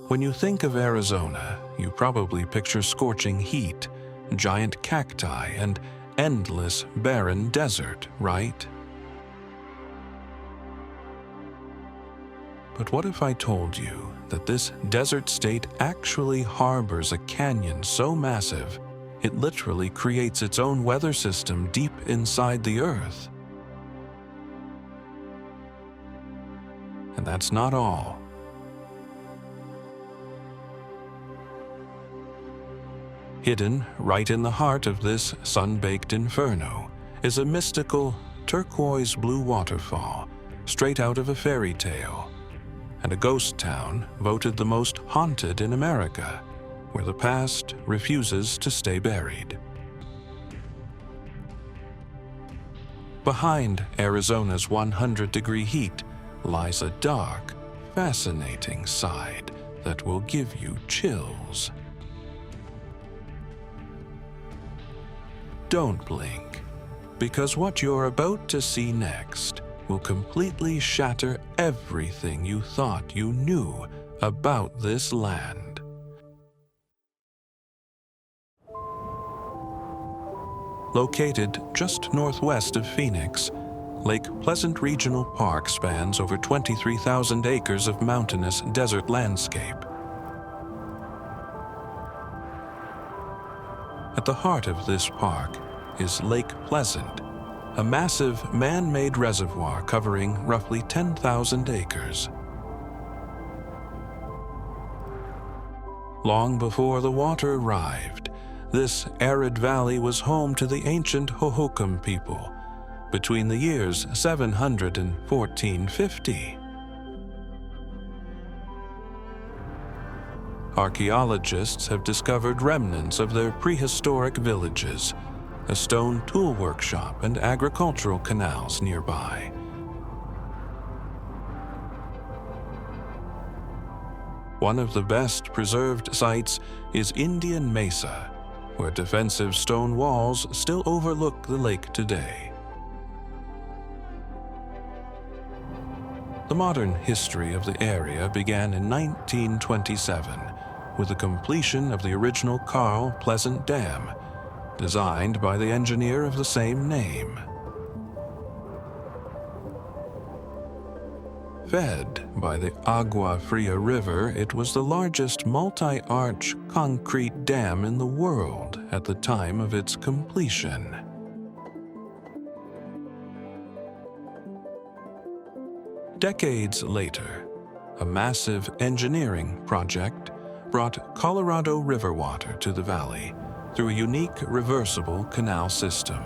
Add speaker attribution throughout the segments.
Speaker 1: When you think of Arizona, you probably picture scorching heat, giant cacti, and endless barren desert, right? But what if I told you that this desert state actually harbors a canyon so massive it literally creates its own weather system deep inside the Earth? And that's not all. Hidden right in the heart of this sun-baked inferno is a mystical turquoise blue waterfall straight out of a fairy tale, and a ghost town voted the most haunted in America, where the past refuses to stay buried. Behind Arizona's 100-degree heat lies a dark, fascinating side that will give you chills. Don't blink, because what you're about to see next will completely shatter everything you thought you knew about this land. Located just northwest of Phoenix, Lake Pleasant Regional Park spans over 23,000 acres of mountainous desert landscape. At the heart of this park is Lake Pleasant, a massive man-made reservoir covering roughly 10,000 acres. Long before the water arrived, this arid valley was home to the ancient Hohokam people between the years 700 and 1450. Archaeologists have discovered remnants of their prehistoric villages, a stone tool workshop, and agricultural canals nearby. One of the best preserved sites is Indian Mesa, where defensive stone walls still overlook the lake today. The modern history of the area began in 1927 with the completion of the original Carl Pleasant Dam, designed by the engineer of the same name. Fed by the Agua Fria River, it was the largest multi-arch concrete dam in the world at the time of its completion. Decades later, a massive engineering project brought Colorado River water to the valley through a unique reversible canal system.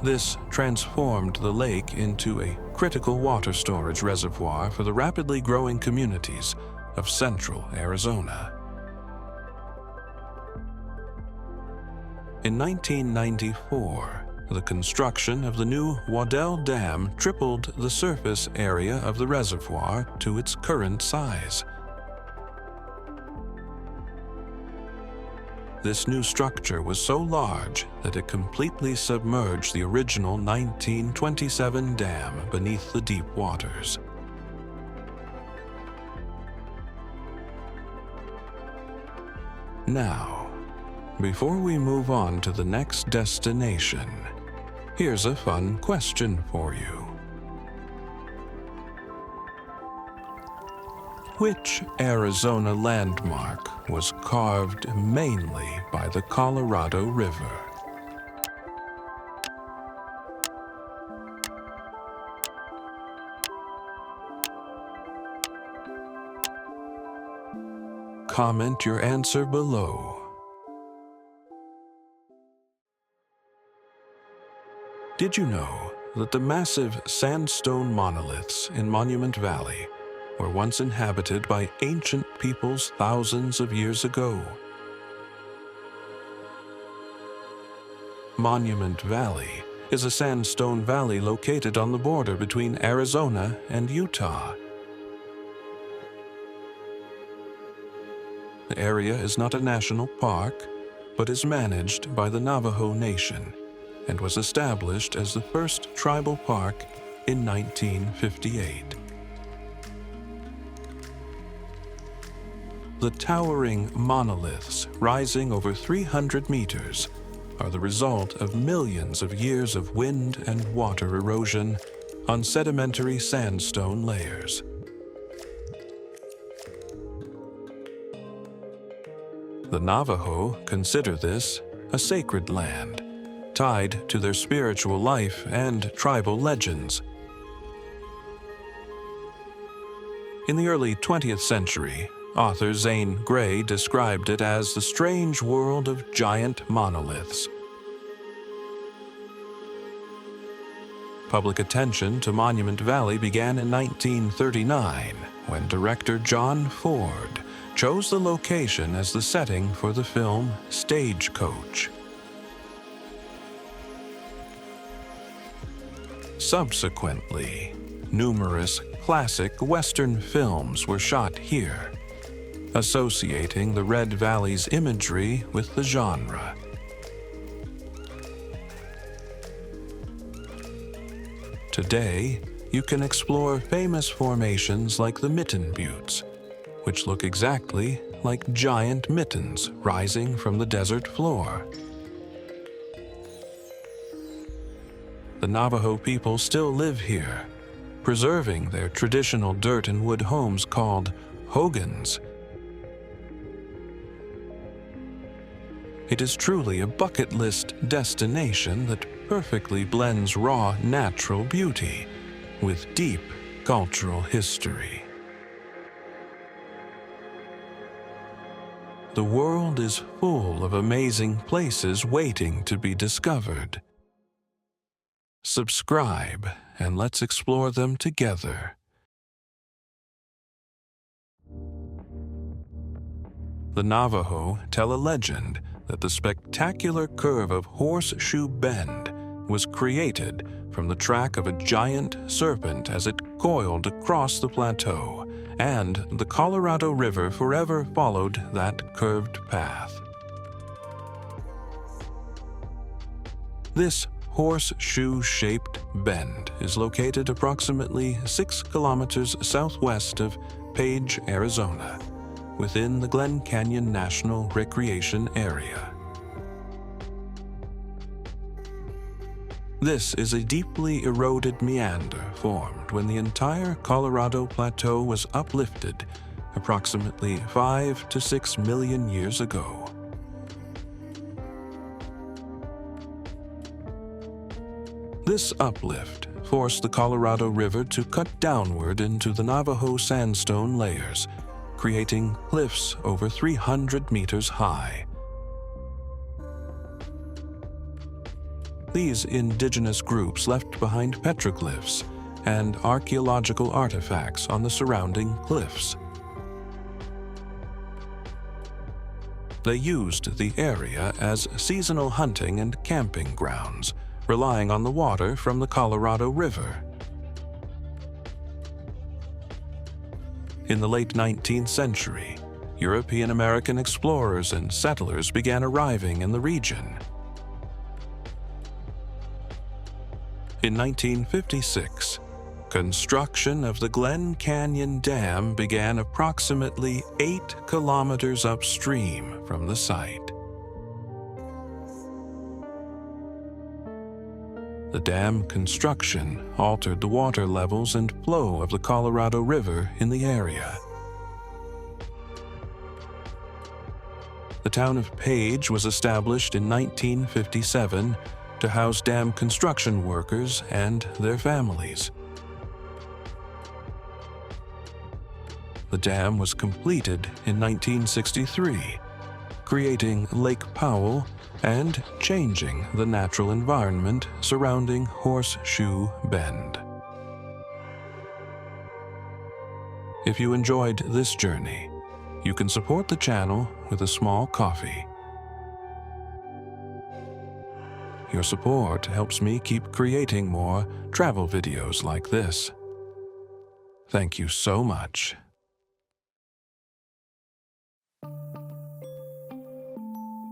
Speaker 1: This transformed the lake into a critical water storage reservoir for the rapidly growing communities of central Arizona. In 1994, the construction of the new Waddell Dam tripled the surface area of the reservoir to its current size. This new structure was so large that it completely submerged the original 1927 dam beneath the deep waters. Now, before we move on to the next destination, here's a fun question for you. Which Arizona landmark was carved mainly by the Colorado River? Comment your answer below. Did you know that the massive sandstone monoliths in Monument Valley were once inhabited by ancient peoples thousands of years ago? Monument Valley is a sandstone valley located on the border between Arizona and Utah. The area is not a national park, but is managed by the Navajo Nation and was established as the first tribal park in 1958. The towering monoliths, rising over 300 meters, are the result of millions of years of wind and water erosion on sedimentary sandstone layers. The Navajo consider this a sacred land, tied to their spiritual life and tribal legends. In the early 20th century, author Zane Grey described it as the strange world of giant monoliths. Public attention to Monument Valley began in 1939, when director John Ford chose the location as the setting for the film Stagecoach. Subsequently, numerous classic Western films were shot here, associating the Red Valley's imagery with the genre. Today, you can explore famous formations like the Mitten Buttes, which look exactly like giant mittens rising from the desert floor. The Navajo people still live here, preserving their traditional dirt and wood homes called hogans. It is truly a bucket list destination that perfectly blends raw natural beauty with deep cultural history. The world is full of amazing places waiting to be discovered. Subscribe and let's explore them together. The Navajo tell a legend that the spectacular curve of Horseshoe Bend was created from the track of a giant serpent as it coiled across the plateau, and the Colorado River forever followed that curved path. This horseshoe-shaped bend is located approximately 6 kilometers southwest of Page, Arizona, within the Glen Canyon National Recreation Area. This is a deeply eroded meander formed when the entire Colorado Plateau was uplifted approximately 5 to 6 million years ago. This uplift forced the Colorado River to cut downward into the Navajo sandstone layers, creating cliffs over 300 meters high. These indigenous groups left behind petroglyphs and archaeological artifacts on the surrounding cliffs. They used the area as seasonal hunting and camping grounds, relying on the water from the Colorado River. In the late 19th century, European-American explorers and settlers began arriving in the region. In 1956, construction of the Glen Canyon Dam began approximately 8 kilometers upstream from the site. The dam construction altered the water levels and flow of the Colorado River in the area. The town of Page was established in 1957 to house dam construction workers and their families. The dam was completed in 1963, creating Lake Powell and changing the natural environment surrounding Horseshoe Bend. If you enjoyed this journey, you can support the channel with a small coffee. Your support helps me keep creating more travel videos like this. Thank you so much.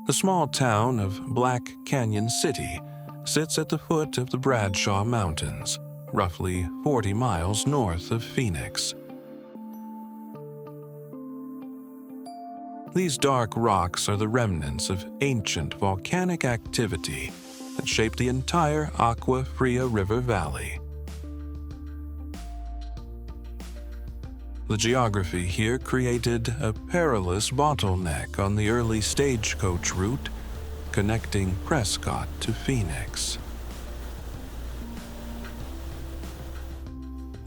Speaker 1: The small town of Black Canyon City sits at the foot of the Bradshaw Mountains, roughly 40 miles north of Phoenix. These dark rocks are the remnants of ancient volcanic activity that shaped the entire Agua Fria River Valley. The geography here created a perilous bottleneck on the early stagecoach route connecting Prescott to Phoenix.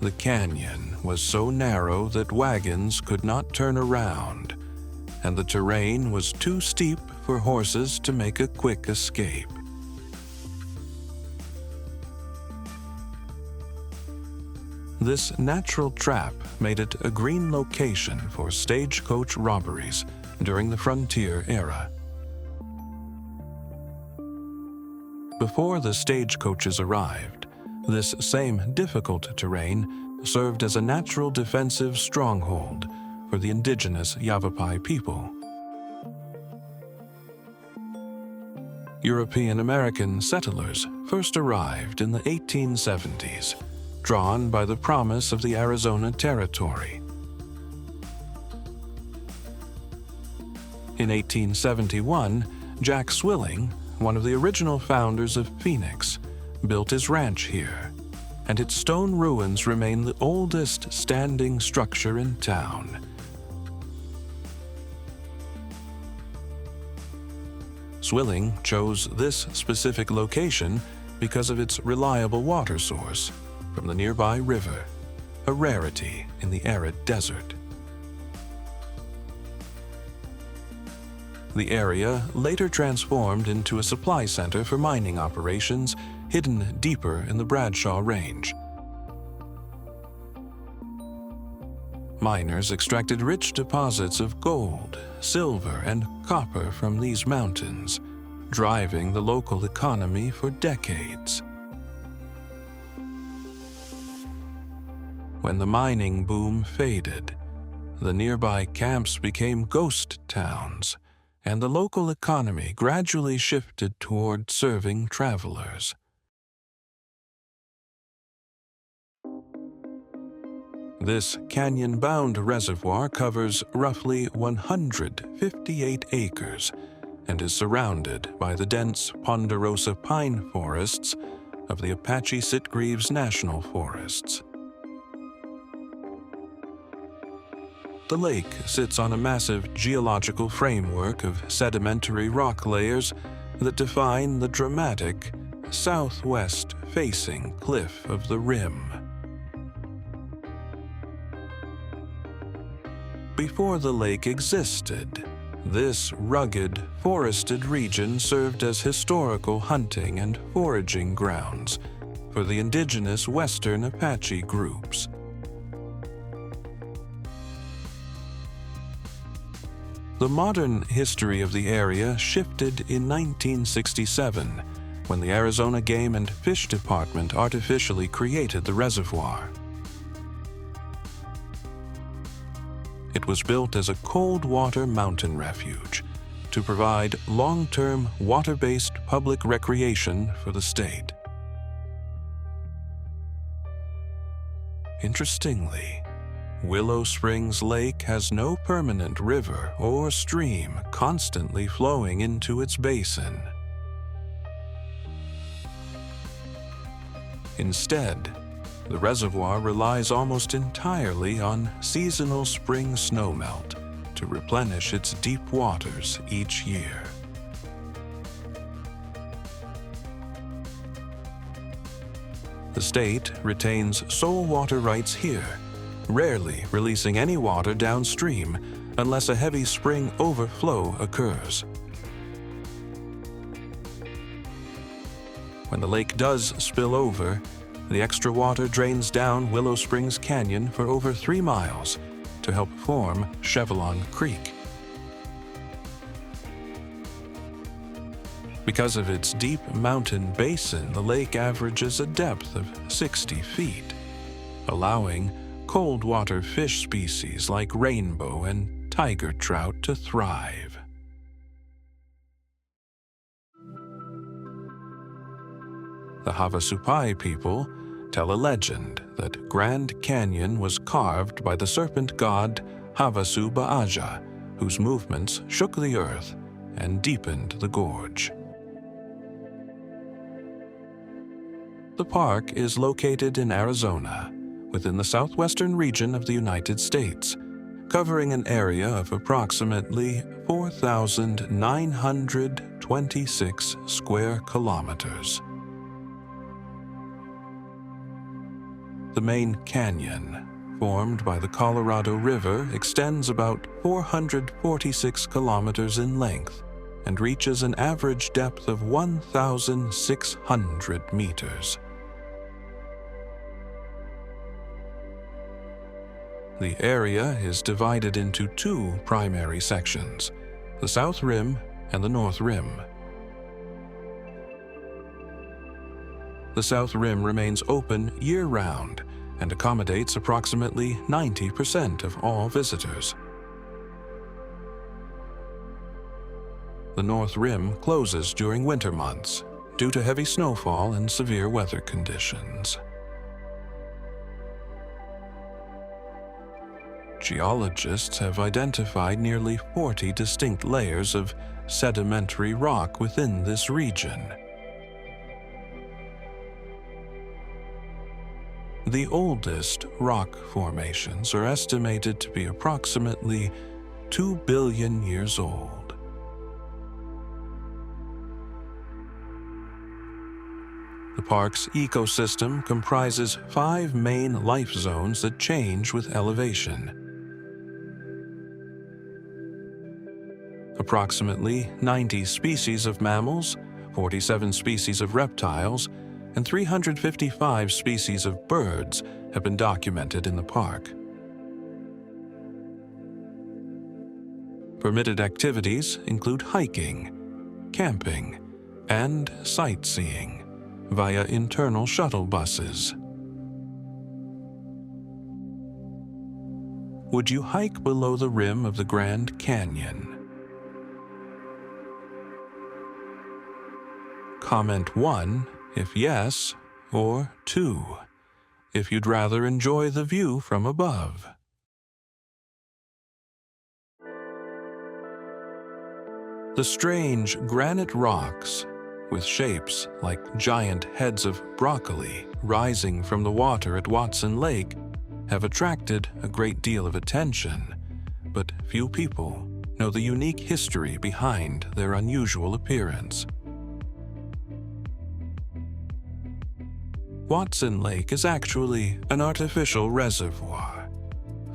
Speaker 1: The canyon was so narrow that wagons could not turn around, and the terrain was too steep for horses to make a quick escape. This natural trap made it a green location for stagecoach robberies during the frontier era. Before the stagecoaches arrived, this same difficult terrain served as a natural defensive stronghold for the indigenous Yavapai people. European American settlers first arrived in the 1870s, drawn by the promise of the Arizona Territory. In 1871, Jack Swilling, one of the original founders of Phoenix, built his ranch here, and its stone ruins remain the oldest standing structure in town. Swilling chose this specific location because of its reliable water source from the nearby river, a rarity in the arid desert. The area later transformed into a supply center for mining operations hidden deeper in the Bradshaw Range. Miners extracted rich deposits of gold, silver, and copper from these mountains, driving the local economy for decades. When the mining boom faded, the nearby camps became ghost towns, and the local economy gradually shifted toward serving travelers. This canyon-bound reservoir covers roughly 158 acres and is surrounded by the dense ponderosa pine forests of the Apache Sitgreaves National Forests. The lake sits on a massive geological framework of sedimentary rock layers that define the dramatic, southwest-facing cliff of the rim. Before the lake existed, this rugged, forested region served as historical hunting and foraging grounds for the indigenous Western Apache groups. The modern history of the area shifted in 1967, when the Arizona Game and Fish Department artificially created the reservoir. It was built as a cold water mountain refuge to provide long-term water-based public recreation for the state. Interestingly, Willow Springs Lake has no permanent river or stream constantly flowing into its basin. Instead, the reservoir relies almost entirely on seasonal spring snowmelt to replenish its deep waters each year. The state retains sole water rights here, rarely releasing any water downstream unless a heavy spring overflow occurs. When the lake does spill over, the extra water drains down Willow Springs Canyon for over 3 miles to help form Chevelon Creek. Because of its deep mountain basin, the lake averages a depth of 60 feet, allowing cold water fish species like rainbow and tiger trout to thrive. The Havasupai people tell a legend that Grand Canyon was carved by the serpent god Havasu Ba'aja, whose movements shook the earth and deepened the gorge. The park is located in Arizona, within the southwestern region of the United States, covering an area of approximately 4,926 square kilometers. The main canyon, formed by the Colorado River, extends about 446 kilometers in length and reaches an average depth of 1,600 meters. The area is divided into two primary sections, the South Rim and the North Rim. The South Rim remains open year-round and accommodates approximately 90% of all visitors. The North Rim closes during winter months due to heavy snowfall and severe weather conditions. Geologists have identified nearly 40 distinct layers of sedimentary rock within this region. The oldest rock formations are estimated to be approximately 2 billion years old. The park's ecosystem comprises 5 main life zones that change with elevation. Approximately 90 species of mammals, 47 species of reptiles, and 355 species of birds have been documented in the park. Permitted activities include hiking, camping, and sightseeing via internal shuttle buses. Would you hike below the rim of the Grand Canyon? Comment 1 if yes, or 2 if you'd rather enjoy the view from above. The strange granite rocks, with shapes like giant heads of broccoli rising from the water at Watson Lake, have attracted a great deal of attention, but few people know the unique history behind their unusual appearance. Watson Lake is actually an artificial reservoir,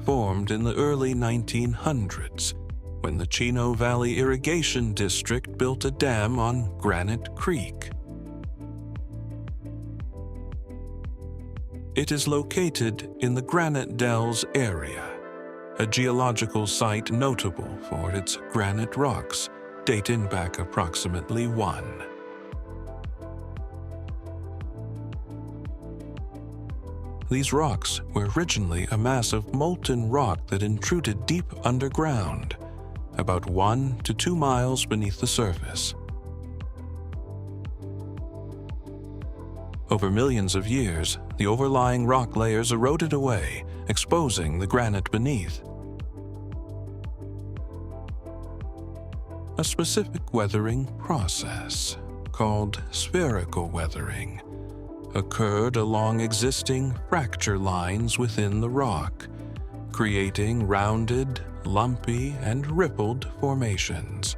Speaker 1: formed in the early 1900s when the Chino Valley Irrigation District built a dam on Granite Creek. It is located in the Granite Dells area, a geological site notable for its granite rocks dating back approximately 1. These rocks were originally a mass of molten rock that intruded deep underground, about 1 to 2 miles beneath the surface. Over millions of years, the overlying rock layers eroded away, exposing the granite beneath. A specific weathering process, called spherical weathering, occurred along existing fracture lines within the rock, creating rounded, lumpy, and rippled formations.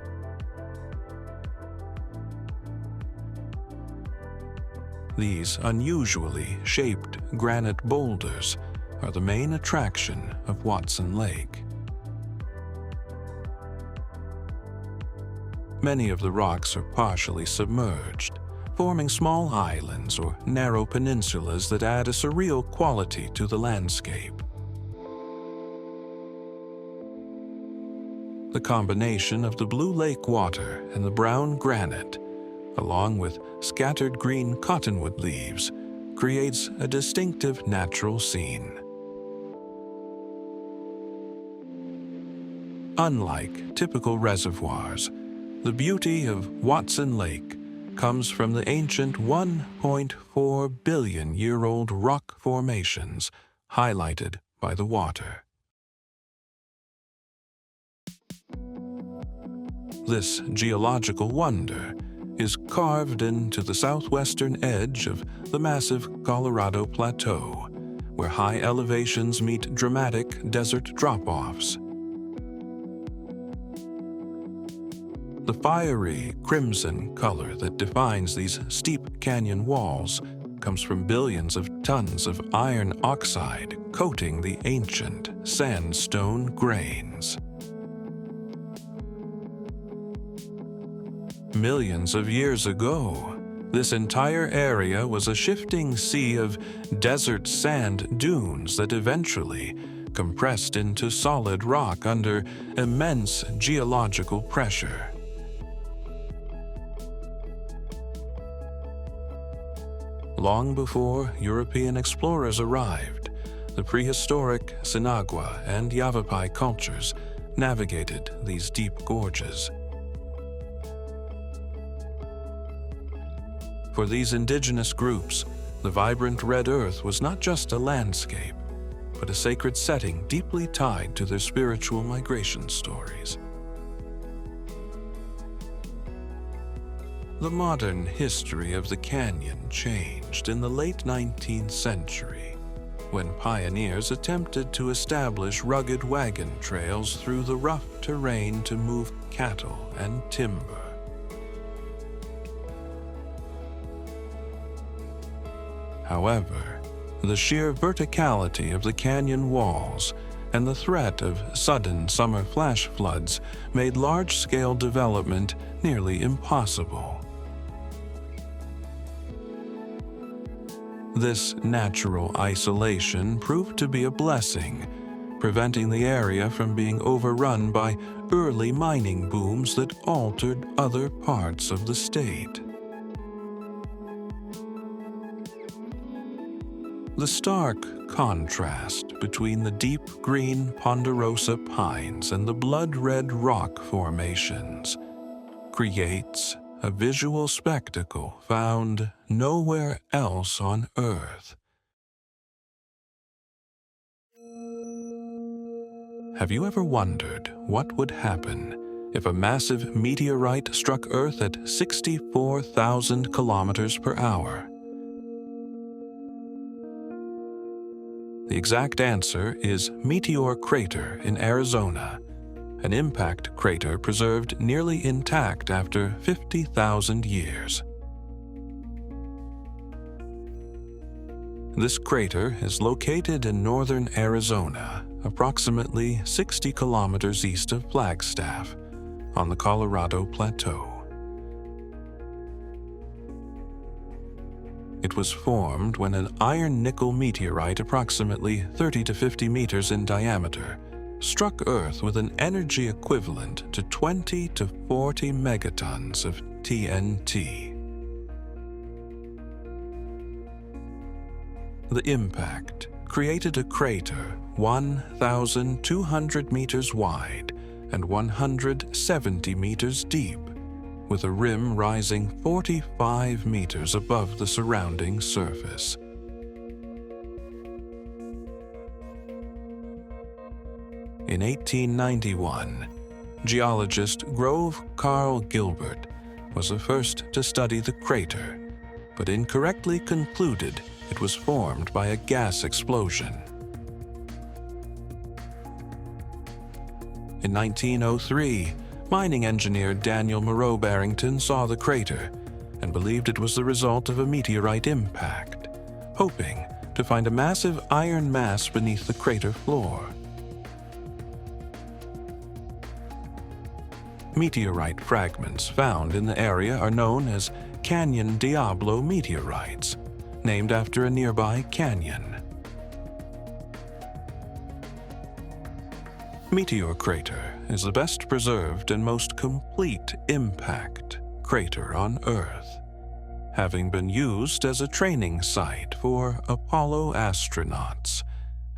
Speaker 1: These unusually shaped granite boulders are the main attraction of Watson Lake. Many of the rocks are partially submerged, forming small islands or narrow peninsulas that add a surreal quality to the landscape. The combination of the blue lake water and the brown granite, along with scattered green cottonwood leaves, creates a distinctive natural scene. Unlike typical reservoirs, the beauty of Watson Lake comes from the ancient 1.4 billion-year-old rock formations highlighted by the water. This geological wonder is carved into the southwestern edge of the massive Colorado Plateau, where high elevations meet dramatic desert drop-offs. The fiery crimson color that defines these steep canyon walls comes from billions of tons of iron oxide coating the ancient sandstone grains. Millions of years ago, this entire area was a shifting sea of desert sand dunes that eventually compressed into solid rock under immense geological pressure. Long before European explorers arrived, the prehistoric Sinagua and Yavapai cultures navigated these deep gorges. For these indigenous groups, the vibrant red earth was not just a landscape, but a sacred setting deeply tied to their spiritual migration stories. The modern history of the canyon changed in the late 19th century, when pioneers attempted to establish rugged wagon trails through the rough terrain to move cattle and timber. However, the sheer verticality of the canyon walls and the threat of sudden summer flash floods made large-scale development nearly impossible. This natural isolation proved to be a blessing, preventing the area from being overrun by early mining booms that altered other parts of the state. The stark contrast between the deep green ponderosa pines and the blood-red rock formations creates a visual spectacle found nowhere else on Earth. Have you ever wondered what would happen if a massive meteorite struck Earth at 64,000 kilometers per hour? The exact answer is Meteor Crater in Arizona, an impact crater preserved nearly intact after 50,000 years. This crater is located in northern Arizona, approximately 60 kilometers east of Flagstaff, on the Colorado Plateau. It was formed when an iron-nickel meteorite approximately 30 to 50 meters in diameter struck Earth with an energy equivalent to 20 to 40 megatons of TNT. The impact created a crater 1,200 meters wide and 170 meters deep, with a rim rising 45 meters above the surrounding surface. In 1891, geologist Grove Carl Gilbert was the first to study the crater, but incorrectly concluded it was formed by a gas explosion. In 1903, mining engineer Daniel Moreau Barrington saw the crater and believed it was the result of a meteorite impact, hoping to find a massive iron mass beneath the crater floor. Meteorite fragments found in the area are known as Canyon Diablo meteorites, named after a nearby canyon. Meteor Crater is the best preserved and most complete impact crater on Earth, having been used as a training site for Apollo astronauts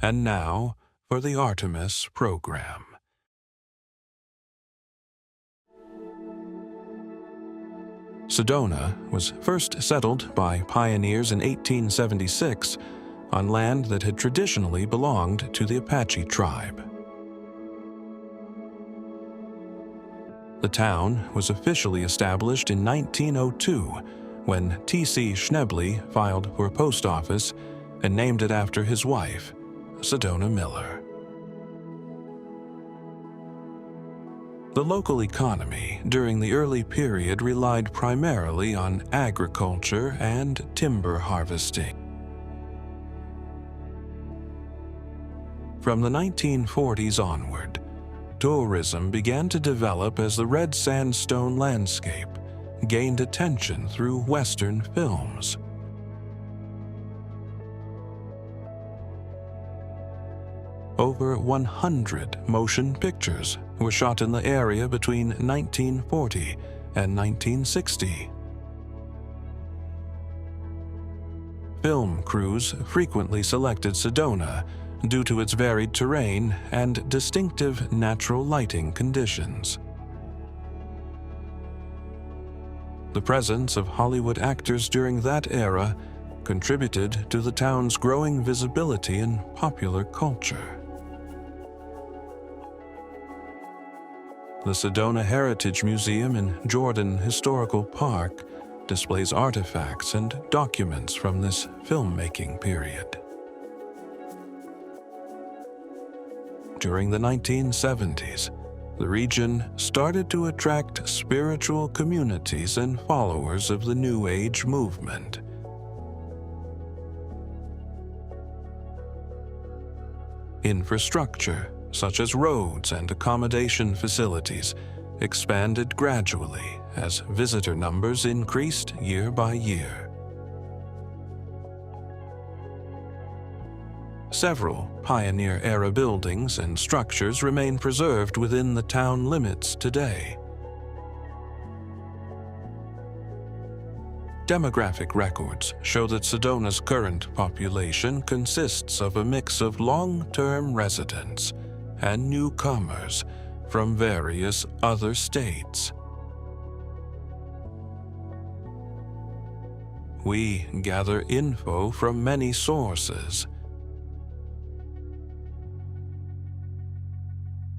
Speaker 1: and now for the Artemis program. Sedona was first settled by pioneers in 1876 on land that had traditionally belonged to the Apache tribe. The town was officially established in 1902 when T.C. Schneble filed for a post office and named it after his wife, Sedona Miller. The local economy during the early period relied primarily on agriculture and timber harvesting. From the 1940s onward, tourism began to develop as the red sandstone landscape gained attention through Western films. Over 100 motion pictures were shot in the area between 1940 and 1960. Film crews frequently selected Sedona due to its varied terrain and distinctive natural lighting conditions. The presence of Hollywood actors during that era contributed to the town's growing visibility in popular culture. The Sedona Heritage Museum in Jordan Historical Park displays artifacts and documents from this filmmaking period. During the 1970s, the region started to attract spiritual communities and followers of the New Age movement. Infrastructure, such as roads and accommodation facilities, expanded gradually as visitor numbers increased year by year. Several pioneer-era buildings and structures remain preserved within the town limits today. Demographic records show that Sedona's current population consists of a mix of long-term residents and newcomers from various other states. We gather info from many sources.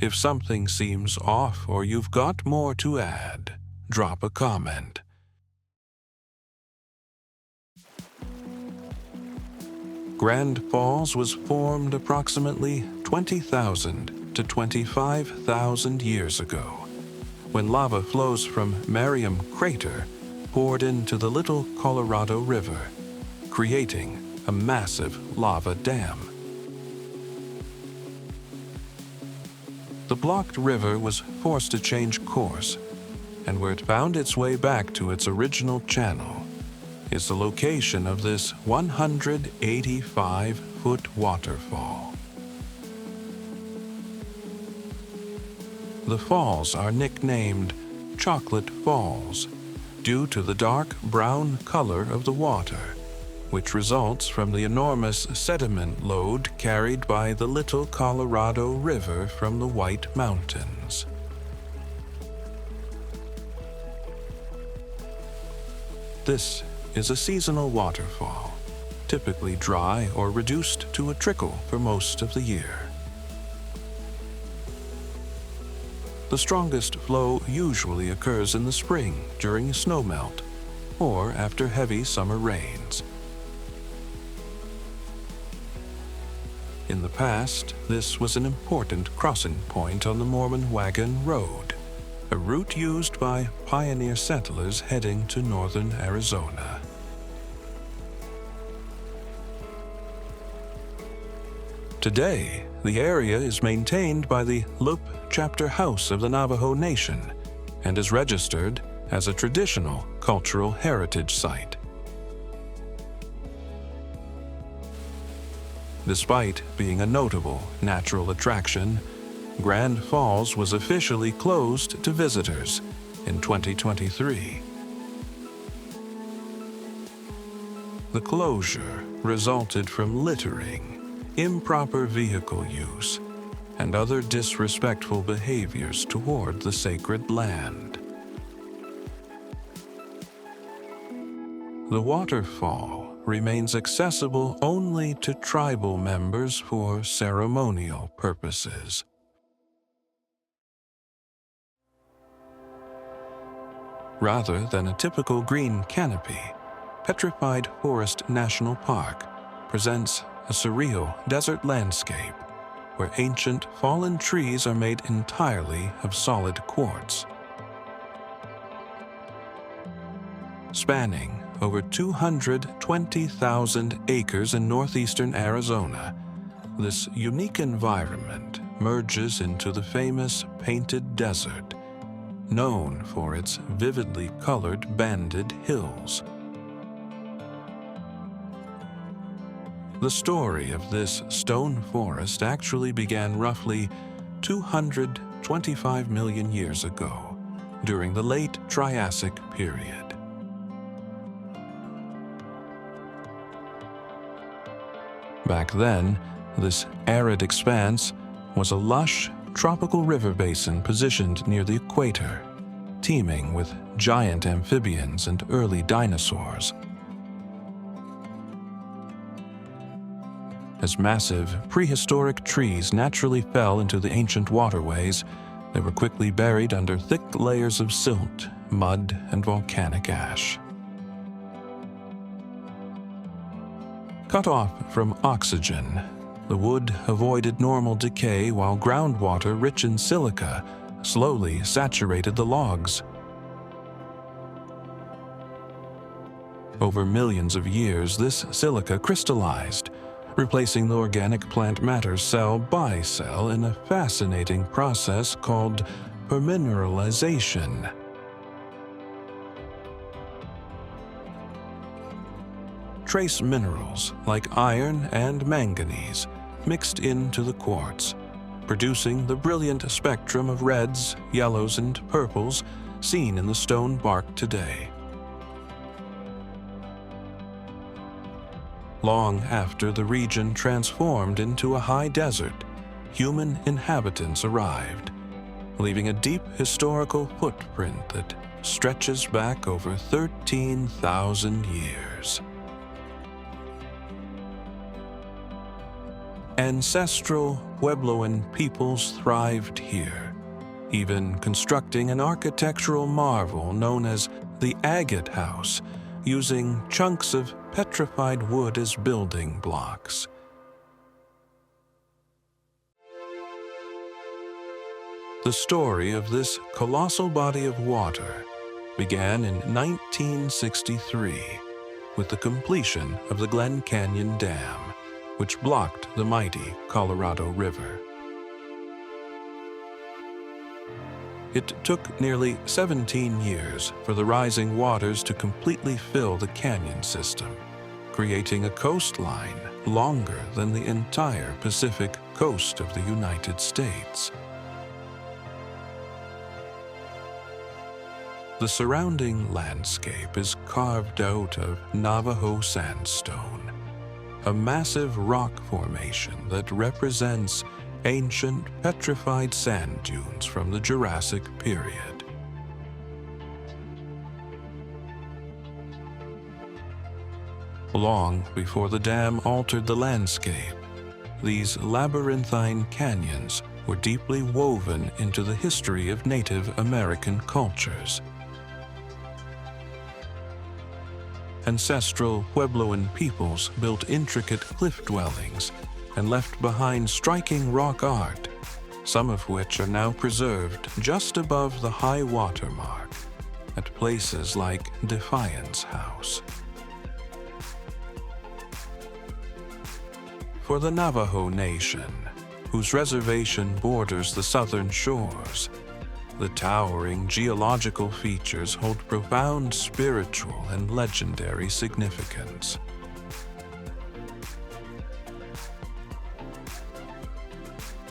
Speaker 1: If something seems off or you've got more to add, drop a comment. Grand Falls was formed approximately 20,000 to 25,000 years ago, when lava flows from Meteor Crater poured into the Little Colorado River, creating a massive lava dam. The blocked river was forced to change course, and where it found its way back to its original channel is the location of this 185-foot waterfall. The falls are nicknamed Chocolate Falls due to the dark brown color of the water, which results from the enormous sediment load carried by the Little Colorado River from the White Mountains. This is a seasonal waterfall, typically dry or reduced to a trickle for most of the year. The strongest flow usually occurs in the spring during snowmelt or after heavy summer rains. In the past, this was an important crossing point on the Mormon Wagon Road, a route used by pioneer settlers heading to northern Arizona. Today, the area is maintained by the Loup Chapter House of the Navajo Nation and is registered as a traditional cultural heritage site. Despite being a notable natural attraction, Grand Falls was officially closed to visitors in 2023. The closure resulted from littering, improper vehicle use, and other disrespectful behaviors toward the sacred land. The waterfall remains accessible only to tribal members for ceremonial purposes. Rather than a typical green canopy, Petrified Forest National Park presents a surreal desert landscape where ancient fallen trees are made entirely of solid quartz. Spanning over 220,000 acres in northeastern Arizona, this unique environment merges into the famous Painted Desert, known for its vividly colored banded hills. The story of this stone forest actually began roughly 225 million years ago, during the late Triassic period. Back then, this arid expanse was a lush, tropical river basin positioned near the equator, teeming with giant amphibians and early dinosaurs. As massive, prehistoric trees naturally fell into the ancient waterways, they were quickly buried under thick layers of silt, mud, and volcanic ash. Cut off from oxygen, the wood avoided normal decay while groundwater rich in silica slowly saturated the logs. Over millions of years, this silica crystallized, replacing the organic plant matter cell by cell in a fascinating process called permineralization. Trace minerals like iron and manganese mixed into the quartz, producing the brilliant spectrum of reds, yellows, and purples seen in the stone bark today. Long after the region transformed into a high desert, human inhabitants arrived, leaving a deep historical footprint that stretches back over 13,000 years. Ancestral Puebloan peoples thrived here, even constructing an architectural marvel known as the Agate House, using chunks of petrified wood as building blocks. The story of this colossal body of water began in 1963 with the completion of the Glen Canyon Dam, which blocked the mighty Colorado River. It took nearly 17 years for the rising waters to completely fill the canyon system, creating a coastline longer than the entire Pacific coast of the United States. The surrounding landscape is carved out of Navajo sandstone, a massive rock formation that represents ancient petrified sand dunes from the Jurassic period. Long before the dam altered the landscape, these labyrinthine canyons were deeply woven into the history of Native American cultures. Ancestral Puebloan peoples built intricate cliff dwellings and left behind striking rock art, some of which are now preserved just above the high water mark at places like Defiance House. For the Navajo Nation, whose reservation borders the southern shores, the towering geological features hold profound spiritual and legendary significance.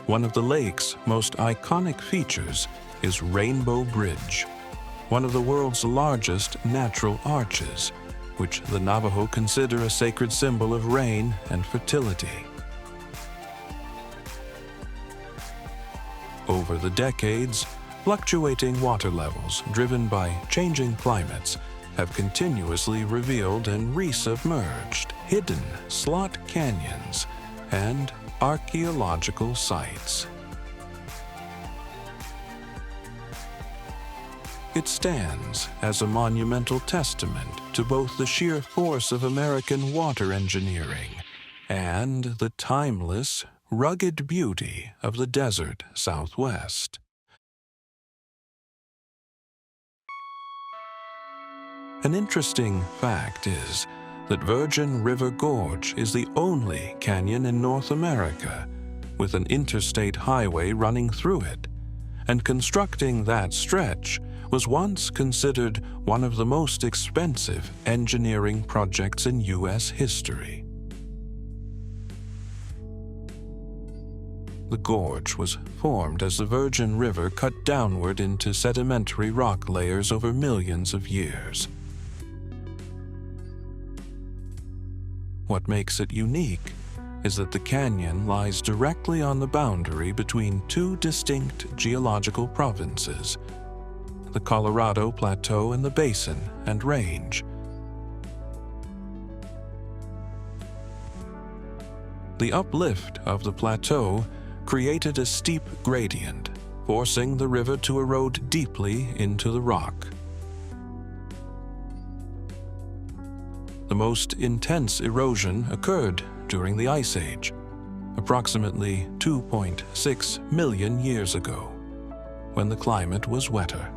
Speaker 1: One of the lake's most iconic features is Rainbow Bridge, one of the world's largest natural arches, which the Navajo consider a sacred symbol of rain and fertility. Over the decades, fluctuating water levels driven by changing climates have continuously revealed and resubmerged hidden slot canyons and archaeological sites. It stands as a monumental testament to both the sheer force of American water engineering and the timeless, rugged beauty of the desert Southwest. An interesting fact is that Virgin River Gorge is the only canyon in North America with an interstate highway running through it, and constructing that stretch was once considered one of the most expensive engineering projects in U.S. history. The gorge was formed as the Virgin River cut downward into sedimentary rock layers over millions of years. What makes it unique is that the canyon lies directly on the boundary between two distinct geological provinces, the Colorado Plateau and the Basin and Range. The uplift of the plateau created a steep gradient, forcing the river to erode deeply into the rock. The most intense erosion occurred during the Ice Age, approximately 2.6 million years ago, when the climate was wetter.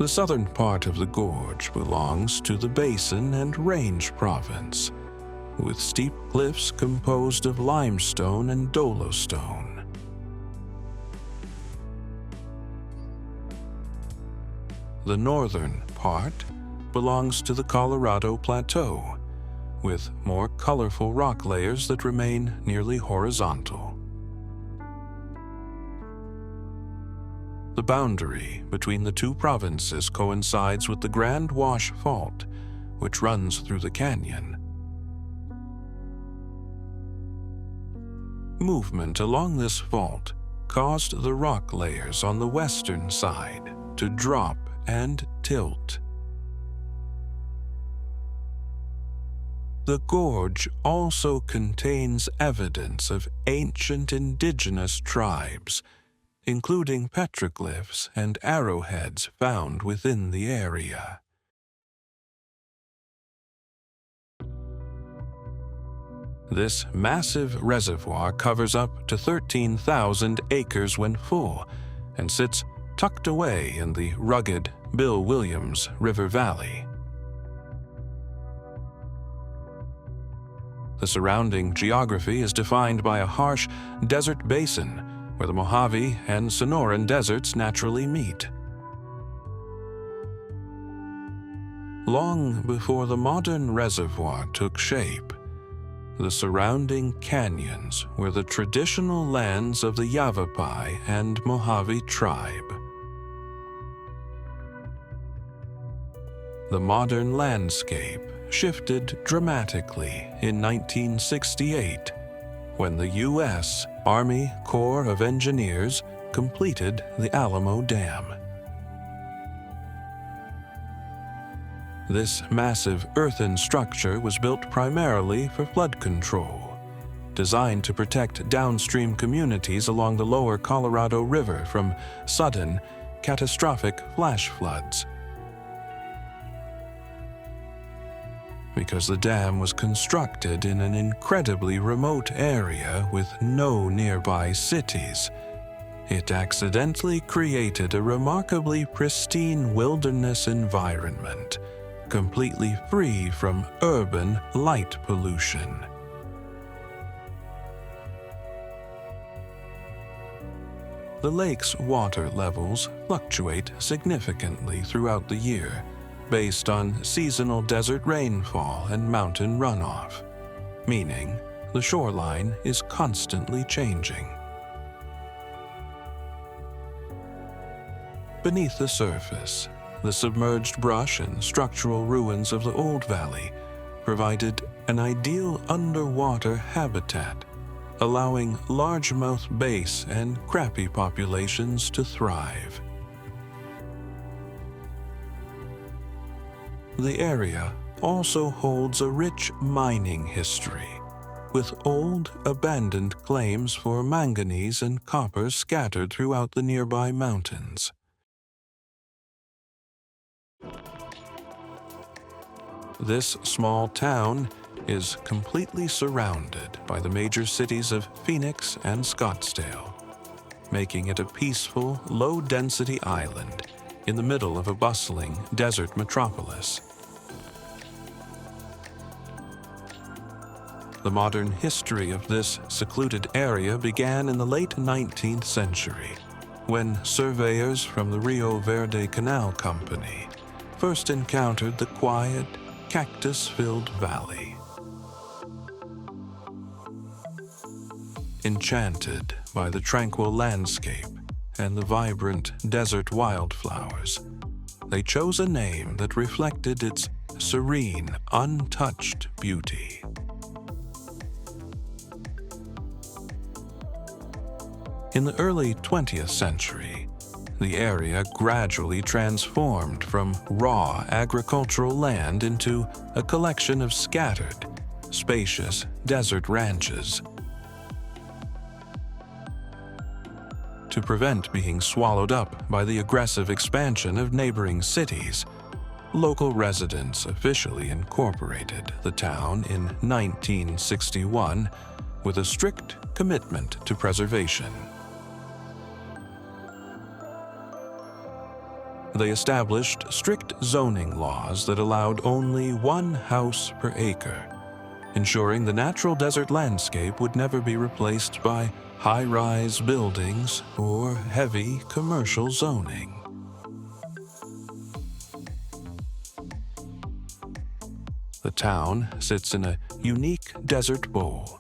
Speaker 1: The southern part of the gorge belongs to the Basin and Range province, with steep cliffs composed of limestone and dolostone. The northern part belongs to the Colorado Plateau, with more colorful rock layers that remain nearly horizontal. The boundary between the two provinces coincides with the Grand Wash Fault, which runs through the canyon. Movement along this fault caused the rock layers on the western side to drop and tilt. The gorge also contains evidence of ancient indigenous tribes, including petroglyphs and arrowheads found within the area. This massive reservoir covers up to 13,000 acres when full and sits tucked away in the rugged Bill Williams River Valley. The surrounding geography is defined by a harsh desert basin where the Mojave and Sonoran deserts naturally meet. Long before the modern reservoir took shape, the surrounding canyons were the traditional lands of the Yavapai and Mojave tribe. The modern landscape shifted dramatically in 1968 when the U.S. Army Corps of Engineers completed the Alamo Dam. This massive earthen structure was built primarily for flood control, designed to protect downstream communities along the lower Colorado River from sudden, catastrophic flash floods. Because the dam was constructed in an incredibly remote area with no nearby cities, it accidentally created a remarkably pristine wilderness environment, completely free from urban light pollution. The lake's water levels fluctuate significantly throughout the year, based on seasonal desert rainfall and mountain runoff, meaning the shoreline is constantly changing. Beneath the surface, the submerged brush and structural ruins of the old valley provided an ideal underwater habitat, allowing largemouth bass and crappie populations to thrive. The area also holds a rich mining history, with old, abandoned claims for manganese and copper scattered throughout the nearby mountains. This small town is completely surrounded by the major cities of Phoenix and Scottsdale, making it a peaceful, low-density island in the middle of a bustling desert metropolis. The modern history of this secluded area began in the late 19th century, when surveyors from the Rio Verde Canal Company first encountered the quiet, cactus-filled valley. Enchanted by the tranquil landscape and the vibrant desert wildflowers, they chose a name that reflected its serene, untouched beauty. In the early 20th century, the area gradually transformed from raw agricultural land into a collection of scattered, spacious desert ranches. To prevent being swallowed up by the aggressive expansion of neighboring cities, local residents officially incorporated the town in 1961 with a strict commitment to preservation. They established strict zoning laws that allowed only one house per acre, ensuring the natural desert landscape would never be replaced by high-rise buildings or heavy commercial zoning. The town sits in a unique desert bowl,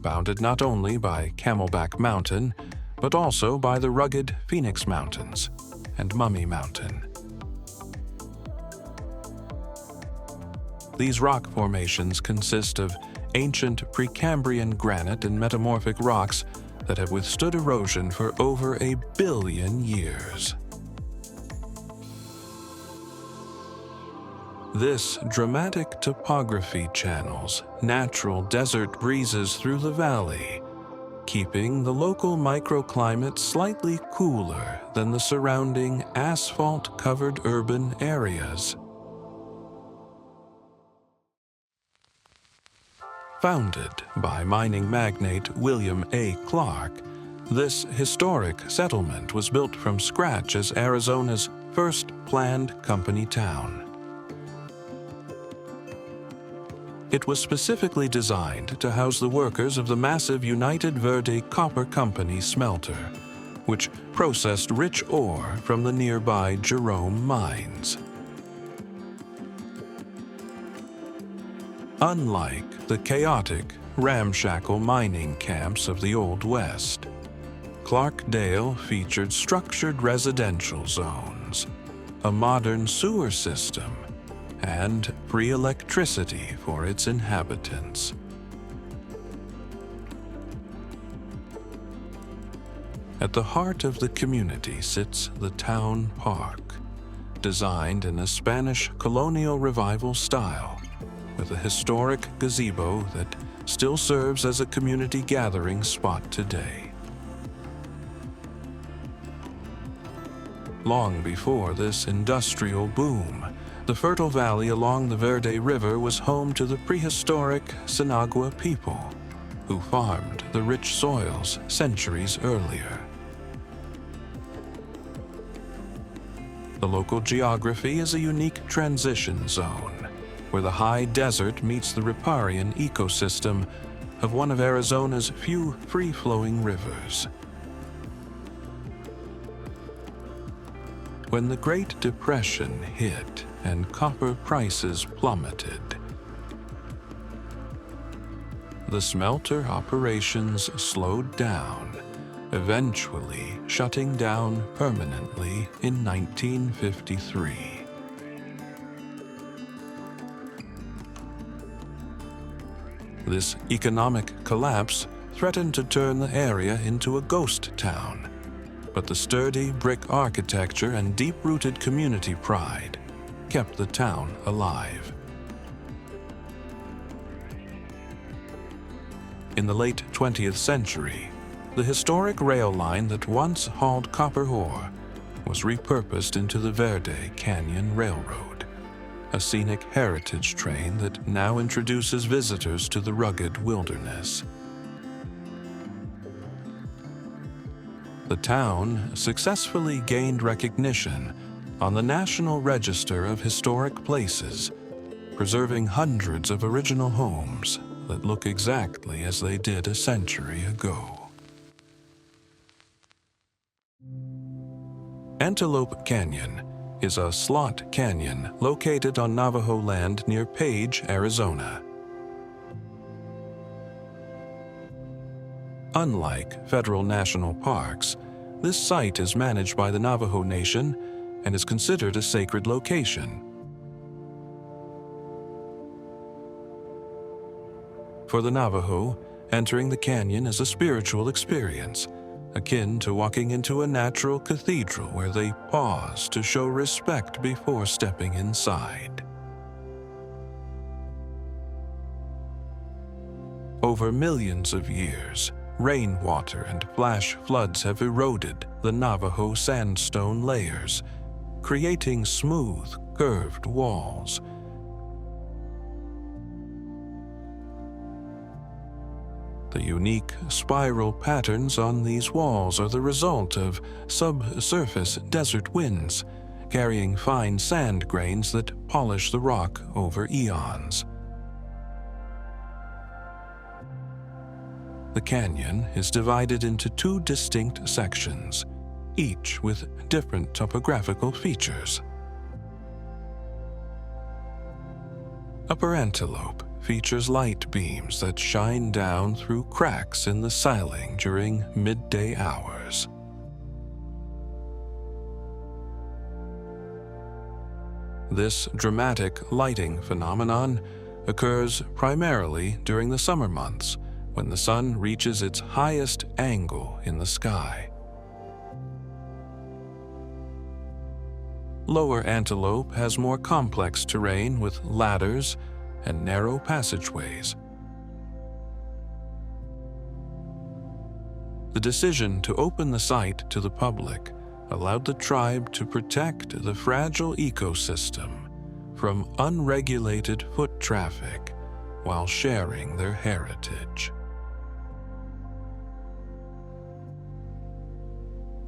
Speaker 1: bounded not only by Camelback Mountain, but also by the rugged Phoenix Mountains and Mummy Mountain. These rock formations consist of ancient Precambrian granite and metamorphic rocks that have withstood erosion for over 1 billion years. This dramatic topography channels natural desert breezes through the valley, keeping the local microclimate slightly cooler than the surrounding asphalt-covered urban areas. Founded by mining magnate William A. Clark, this historic settlement was built from scratch as Arizona's first planned company town. It was specifically designed to house the workers of the massive United Verde Copper Company smelter, which processed rich ore from the nearby Jerome mines. Unlike the chaotic, ramshackle mining camps of the Old West, Clarkdale featured structured residential zones, a modern sewer system, and free electricity for its inhabitants. At the heart of the community sits the town park, designed in a Spanish colonial revival style, with a historic gazebo that still serves as a community gathering spot today. Long before this industrial boom, the fertile valley along the Verde River was home to the prehistoric Sinagua people, who farmed the rich soils centuries earlier. The local geography is a unique transition zone, where the high desert meets the riparian ecosystem of one of Arizona's few free-flowing rivers. When the Great Depression hit and copper prices plummeted, the smelter operations slowed down, eventually shutting down permanently in 1953. This economic collapse threatened to turn the area into a ghost town, but the sturdy brick architecture and deep-rooted community pride kept the town alive. In the late 20th century, the historic rail line that once hauled copper ore was repurposed into the Verde Canyon Railroad, a scenic heritage train that now introduces visitors to the rugged wilderness. The town successfully gained recognition on the National Register of Historic Places, preserving hundreds of original homes that look exactly as they did a century ago. Antelope Canyon is a slot canyon located on Navajo land near Page, Arizona. Unlike federal national parks, this site is managed by the Navajo Nation and is considered a sacred location. For the Navajo, entering the canyon is a spiritual experience, akin to walking into a natural cathedral where they pause to show respect before stepping inside. Over millions of years, rainwater and flash floods have eroded the Navajo sandstone layers, creating smooth, curved walls. The unique spiral patterns on these walls are the result of subsurface desert winds, carrying fine sand grains that polish the rock over eons. The canyon is divided into two distinct sections, each with different topographical features. Upper Antelope features light beams that shine down through cracks in the siling during midday hours. This dramatic lighting phenomenon occurs primarily during the summer months, when the sun reaches its highest angle in the sky. Lower Antelope has more complex terrain with ladders and narrow passageways. The decision to open the site to the public allowed the tribe to protect the fragile ecosystem from unregulated foot traffic while sharing their heritage.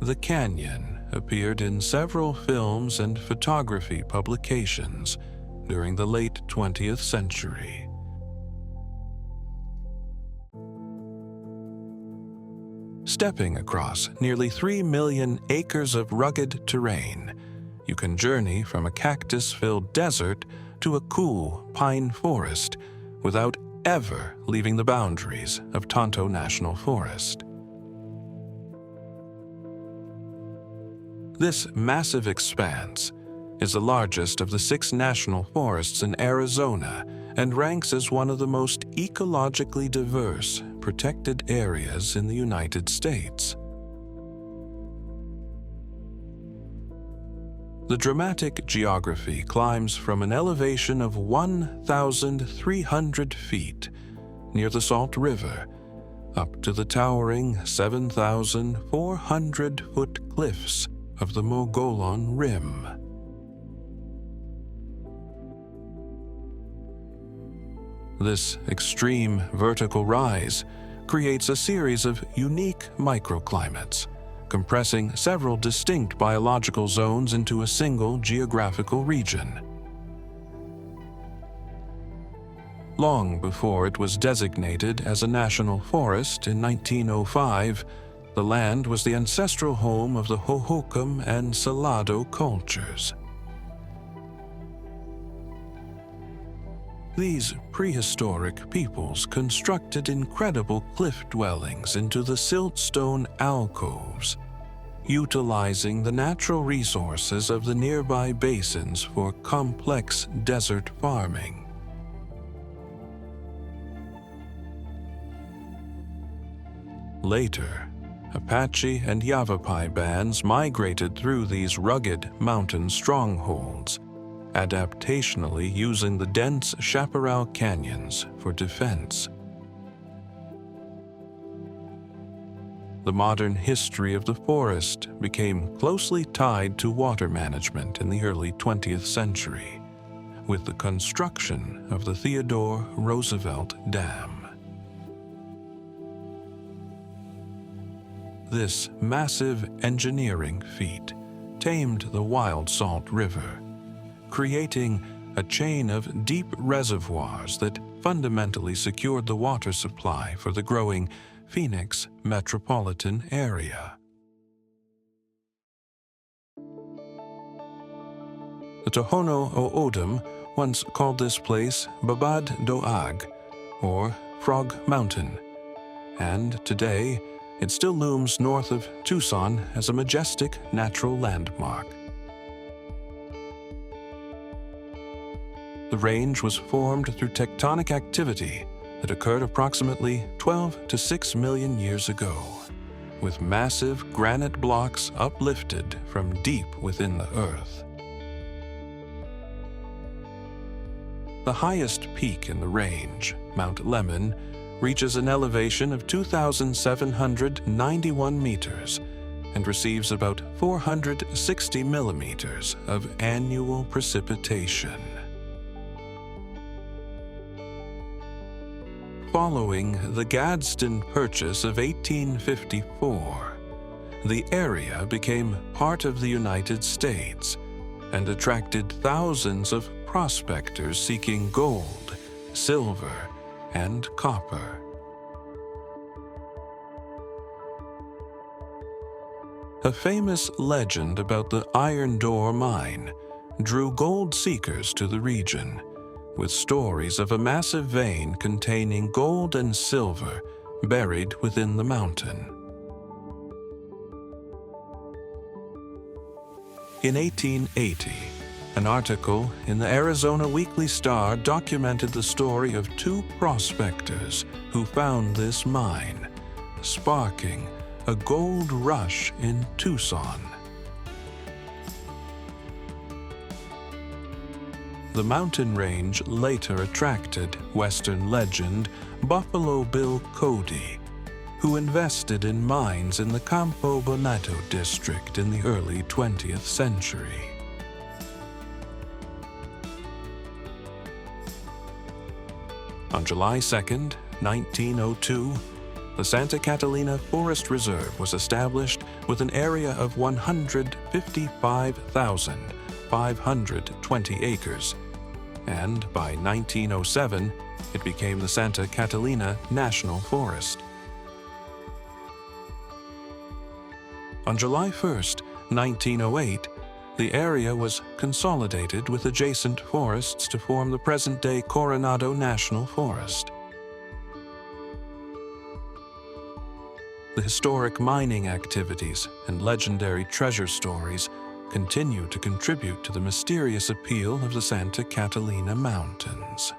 Speaker 1: The canyon appeared in several films and photography publications during the late 20th century. Stepping across nearly 3 million acres of rugged terrain, you can journey from a cactus-filled desert to a cool pine forest without ever leaving the boundaries of Tonto National Forest. This massive expanse is the largest of the 6 national forests in Arizona and ranks as one of the most ecologically diverse protected areas in the United States. The dramatic geography climbs from an elevation of 1,300 feet near the Salt River up to the towering 7,400-foot cliffs of the Mogollon Rim. This extreme vertical rise creates a series of unique microclimates, compressing several distinct biological zones into a single geographical region. Long before it was designated as a national forest in 1905, the land was the ancestral home of the Hohokam and Salado cultures. These prehistoric peoples constructed incredible cliff dwellings into the siltstone alcoves, utilizing the natural resources of the nearby basins for complex desert farming. Later, Apache and Yavapai bands migrated through these rugged mountain strongholds, adaptationally using the dense chaparral canyons for defense. the modern history of the forest became closely tied to water management in the early 20th century, with the construction of the Theodore Roosevelt Dam. This massive engineering feat tamed the wild Salt River, creating a chain of deep reservoirs that fundamentally secured the water supply for the growing Phoenix metropolitan area. The Tohono O'odham once called this place Babad Doag, or Frog Mountain, and today it still looms north of Tucson as a majestic natural landmark. The range was formed through tectonic activity that occurred approximately 12 to 6 million years ago, with massive granite blocks uplifted from deep within the earth. The highest peak in the range, Mount Lemmon, reaches an elevation of 2,791 meters and receives about 460 millimeters of annual precipitation. Following the Gadsden Purchase of 1854, the area became part of the United States and attracted thousands of prospectors seeking gold, silver, and copper. A famous legend about the Iron Door mine drew gold seekers to the region, with stories of a massive vein containing gold and silver buried within the mountain. In 1880, an article in the Arizona Weekly Star documented the story of two prospectors who found this mine, sparking a gold rush in Tucson. The mountain range later attracted Western legend Buffalo Bill Cody, who invested in mines in the Campo Bonito district in the early 20th century. On July 2, 1902, the Santa Catalina Forest Reserve was established with an area of 155,520 acres, and by 1907, it became the Santa Catalina National Forest. On July 1, 1908, the area was consolidated with adjacent forests to form the present-day Coronado National Forest. The historic mining activities and legendary treasure stories continue to contribute to the mysterious appeal of the Santa Catalina Mountains.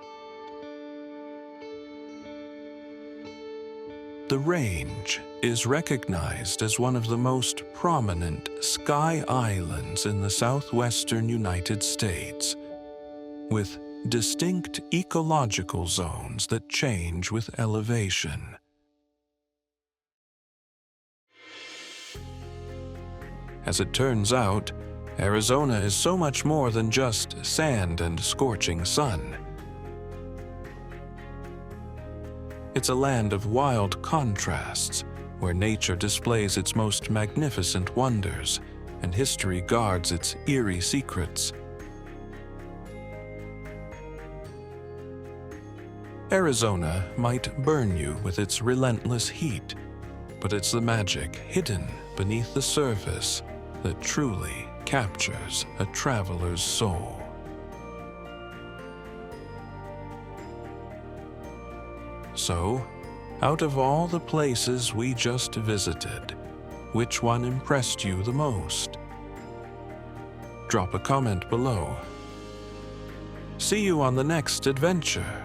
Speaker 1: The range is recognized as one of the most prominent sky islands in the southwestern United States, with distinct ecological zones that change with elevation. As it turns out, Arizona is so much more than just sand and scorching sun. It's a land of wild contrasts, where nature displays its most magnificent wonders and history guards its eerie secrets. Arizona might burn you with its relentless heat, but it's the magic hidden beneath the surface that truly captures a traveler's soul. So, out of all the places we just visited, which one impressed you the most? Drop a comment below. See you on the next adventure.